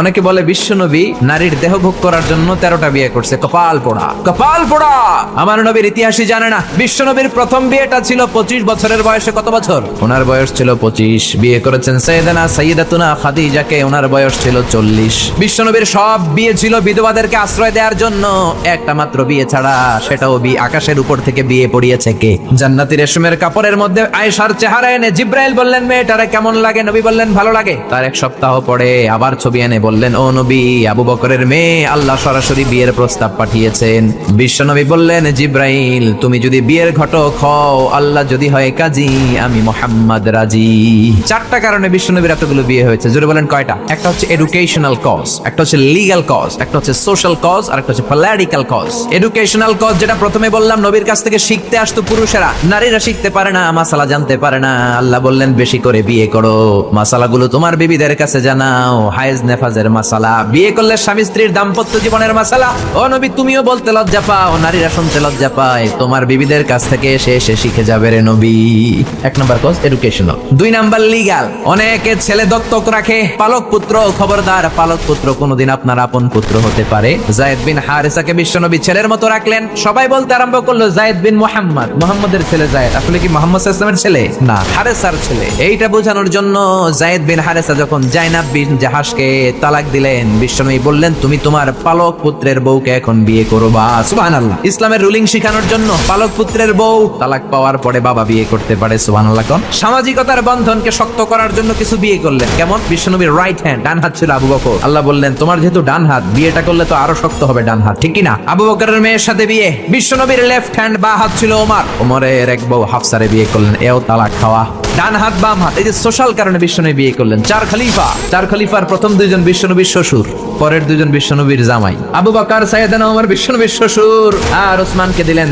অনেকে বলে বিশ্বনবী নারীর দেহ ভোগ করার জন্য 13টা বিয়ে করছে। কপাল পোড়া, কপাল পোড়া। আমার নবীর ইতিহাসই জানে না। বিশ্বনবীর প্রথম বিয়েটা ছিল 25 বছরের বয়সে। কত বছর? ওনার বয়স ছিল 25। বিয়ে করেছেন সাইয়্যিদাতুনা খাদিজাকে, ওনার বয়স ছিল 40। বিশ্বনবীর সব বিয়ে ছিল বিধবাদেরকে আশ্রয় দেওয়ার জন্য। একটা মাত্র বিয়ে ছাড়া, সেটাও আকাশের উপর থেকে বিয়ে পড়িয়েছে কে? জান্নাতি রেশমের কাপড়ের মধ্যে আয়েশার চেহারা এনে জিব্রাইল বললেন, মেয়েটারে কেমন লাগে? নবী বললেন, ভালো লাগে। তার এক সপ্তাহ পরে আবার ছবি এনে বললেন, ও নবী, আবু বকরের মেয়ে, আল্লাহ সরাসরি বিয়ের প্রস্তাব পাঠিয়েছেন। বিশ্বনবী বললেন, জিব্রাইল, তুমি যদি বিয়ের ঘটক হও, আল্লাহ যদি হয় কাজী, আমি মুহাম্মদ রাজি। 4টা কারণে বিশ্বনবীর এতগুলো বিয়ে হয়েছে। জোরে বলেন কয়টা? একটা হচ্ছে এডুকেশনাল কজ, একটা হচ্ছে লিগ্যাল কজ, একটা হচ্ছে সোশ্যাল কজ, আর একটা হচ্ছে পলিটিক্যাল কজ। এডুকেশনাল কজ যেটা প্রথমে বললাম, নবীর কাছ থেকে শিখতে আসতো পুরুষেরা, নারীরা শিখতে পারে না, মাসালা জানতে পারে না। আল্লাহ বললেন, বেশি করে বিয়ে করো, মাসালাগুলো তোমার বিবিদের কাছে জানাও, হায়েজ নেফাজের মাসালা, বিয়ে করলে স্বামী স্ত্রীর দাম্পত্য জীবনের মাসালা। ও নবী, তুমিও বলতে লজ্জা পাও, নারীরা শুনতে লজ্জা পায়, তোমার বিবিদের কাছ থেকে এসে শিখে যাবে রে নবী। 1 নম্বর কজ এডুকেশনাল। 2 number legal. অনেকে ছেলে দত্তক রাখে, পালক পুত্র। খবরদার, পালক পুত্র কোনদিন আপনার আপন পুত্র হতে পারে। যায়েদ বিন হারেসাকে বিশ্বনবী ছেলের মতো রাখলেন। সবাই বলতে আরম্ভ করলো, যায়েদ বিন মুহাম্মদ, মুহাম্মদের ছেলে যায়েদ। আসলে কি মুহাম্মদ সাল্লাল্লাহু আলাইহি ওয়াসাল্লামের ছেলে? না, হারেসার ছেলে। এইটা বোঝানোর জন্য যায়েদ বিন হারেসা যখন জাইনাব বিন জাহাশকে তালাক দিলেন, বিশ্বনবী বললেন, তুমি তোমার পালক পুত্রের বউকে এখন বিয়ে করবা। সুবহানাল্লাহ। ইসলামের রুলিং শিখানোর জন্য পালক পুত্রের বউ তালাক পাওয়ার পরে বাবা বিয়ে করতে পারে। সুবহানাল্লাহ। কোন সামাজিকতার বন্ধনকে শক্ত করার জন্য কিছু বিয়ে করলেন। কেমন? বিশ্বনবীর রাইট হ্যান্ড, ডান হাত ছিল আবু বকর। আল্লাহ বললেন, তোমার যেহেতু ডান হাত, বিয়েটা করলে তো আরো শক্ত হবে ডান হাত, ঠিক কি না? আবু বকরের মেয়ের সাথে বিয়ে। বিশ্বনবীর লেফট হ্যান্ড, বা হাত ছিল ওমর। ওমরের এক বউ হাফসারে বিয়ে করলেন। এও তালাক খাওয়া। ডান হাত বাম হাত, এই যে সোশ্যাল কারণে বিশ্বনবী বিয়ে করলেন। 4 খলিফা। 4 খলিফার প্রথম 2 জন বিশ্বনবীর শ্বশুর, পরের 2 জন বিশ্বনবীর জামাই। আবু বকর, সাইয়েদনা ওমর বিশ্বনবীর শ্বশুর, আর ওসমানকে দিলেন